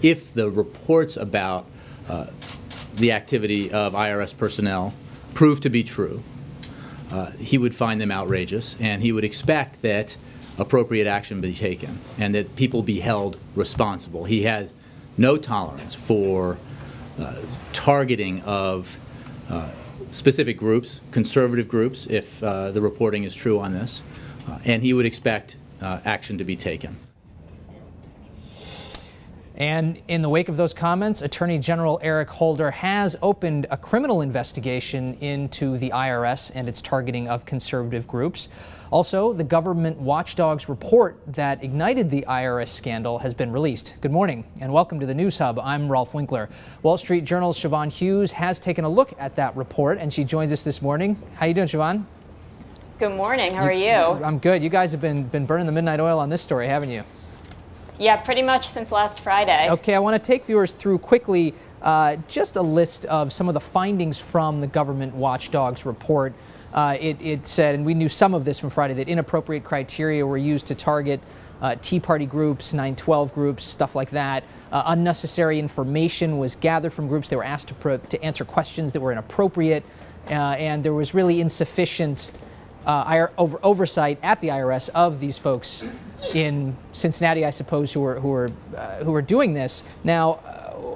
If the reports about the activity of IRS personnel prove to be true, he would find them outrageous, and he would expect that appropriate action be taken and that people be held responsible. He has no tolerance for targeting of specific groups, conservative groups, if the reporting is true on this, and he would expect action to be taken. And in the wake of those comments, Attorney General Eric Holder has opened a criminal investigation into the IRS and its targeting of conservative groups. Also, the government watchdog's report that ignited the IRS scandal has been released. Good morning and welcome to the News Hub. I'm Rolf Winkler. Wall Street Journal's Siobhan Hughes has taken a look at that report, and she joins us this morning. How you doing, Siobhan? Good morning. How are you? I'm good. You guys have been burning the midnight oil on this story, haven't you? Yeah, pretty much since last Friday. Okay, I want to take viewers through quickly just a list of some of the findings from the government watchdog's report. It said, and we knew some of this from Friday, that inappropriate criteria were used to target Tea Party groups, 9/12 groups, stuff like that. Unnecessary information was gathered from groups. They were asked to answer questions that were inappropriate, and there was really insufficient oversight at the IRS of these folks in Cincinnati, I suppose, who are doing this. Now,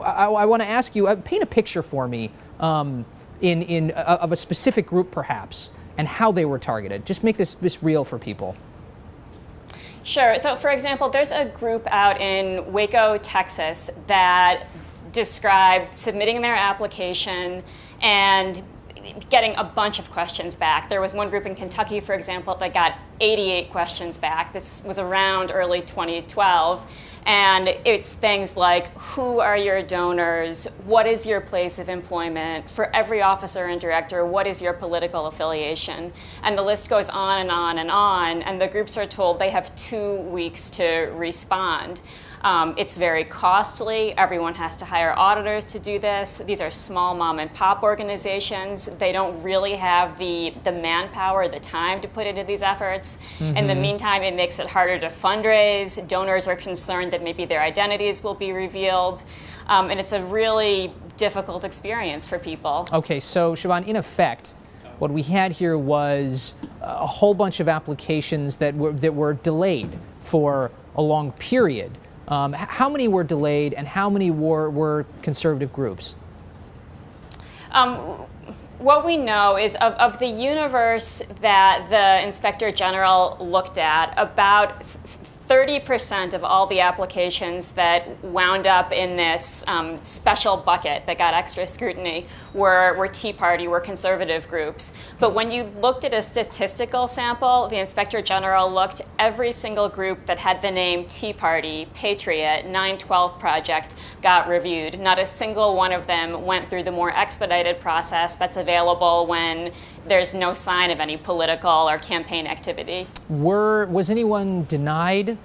I want to ask you, paint a picture for me of a specific group, perhaps, and how they were targeted. Just make this real for people. Sure. So, for example, there's a group out in Waco, Texas, that described submitting their application and getting a bunch of questions back. There was one group in Kentucky, for example, that got 88 questions back. This was around early 2012. And it's things like, who are your donors? What is your place of employment? For every officer and director, what is your political affiliation? And the list goes on and on and on. And the groups are told they have 2 weeks to respond. It's very costly. Everyone has to hire auditors to do this. These are small mom and pop organizations. They don't really have the manpower, the time to put into these efforts. Mm-hmm. In the meantime, it makes it harder to fundraise. Donors are concerned that maybe their identities will be revealed. And it's a really difficult experience for people. Okay, so Siobhan, in effect, what we had here was a whole bunch of applications that were delayed for a long period. How many were delayed, and how many were conservative groups? What we know is of the universe that the Inspector General looked at, about 30% of all the applications that wound up in this special bucket that got extra scrutiny were Tea Party, were conservative groups. But when you looked at a statistical sample, the Inspector General looked every single group that had the name Tea Party, Patriot, 9/12 Project got reviewed. Not a single one of them went through the more expedited process that's available when there's no sign of any political or campaign activity. Was anyone denied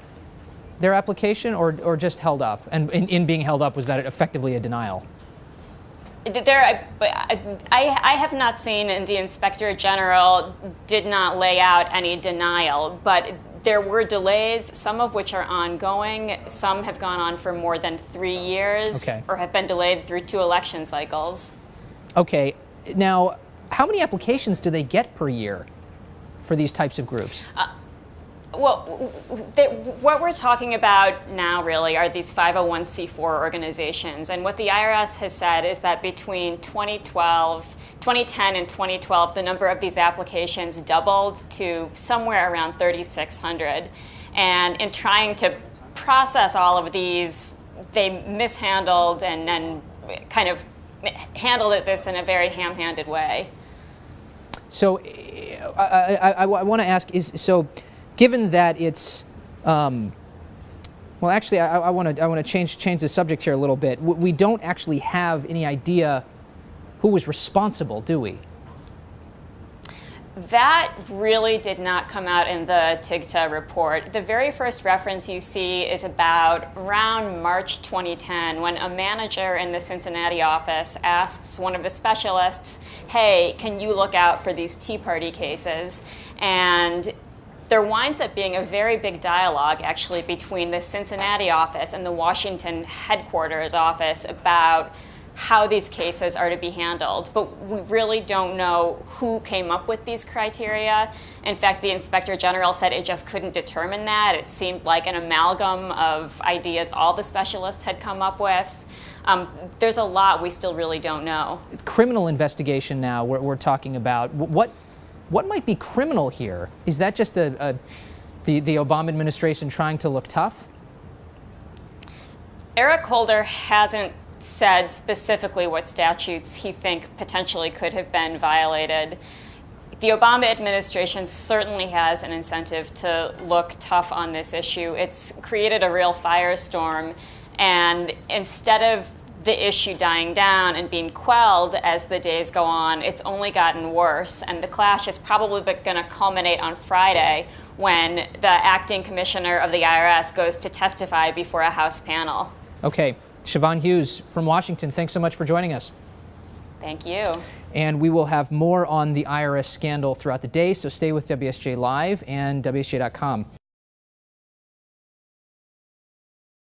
their application or just held up? And in being held up, was that effectively a denial? I have not seen, and the Inspector General did not lay out any denial, but there were delays, some of which are ongoing. Some have gone on for more than 3 years, okay, or have been delayed through 2 election cycles. Okay, now, how many applications do they get per year for these types of groups? What we're talking about now really are these 501c4 organizations. And what the IRS has said is that between 2010 and 2012, the number of these applications doubled to somewhere around 3,600. And in trying to process all of these, they mishandled and then kind of handled this in a very ham-handed way. So I want to ask, given that it's, well, actually, I want to change the subject here a little bit. We don't actually have any idea who was responsible, do we? That really did not come out in the TIGTA report. The very first reference you see is about around March 2010, when a manager in the Cincinnati office asks one of the specialists, hey, can you look out for these Tea Party cases? And there winds up being a very big dialogue actually between the Cincinnati office and the Washington headquarters office about how these cases are to be handled. But we really don't know who came up with these criteria. In fact, the Inspector General said it just couldn't determine that. It seemed like an amalgam of ideas all the specialists had come up with. There's a lot we still really don't know. Criminal investigation now we're talking about. What might be criminal here? Is that just the Obama administration trying to look tough? Eric Holder hasn't said specifically what statutes he thinks potentially could have been violated. The Obama administration certainly has an incentive to look tough on this issue. It's created a real firestorm, and instead of the issue dying down and being quelled as the days go on, it's only gotten worse. And the clash is probably going to culminate on Friday when the acting commissioner of the IRS goes to testify before a House panel. Okay. Siobhan Hughes from Washington, thanks so much for joining us. Thank you. And we will have more on the IRS scandal throughout the day, so stay with WSJ Live and WSJ.com.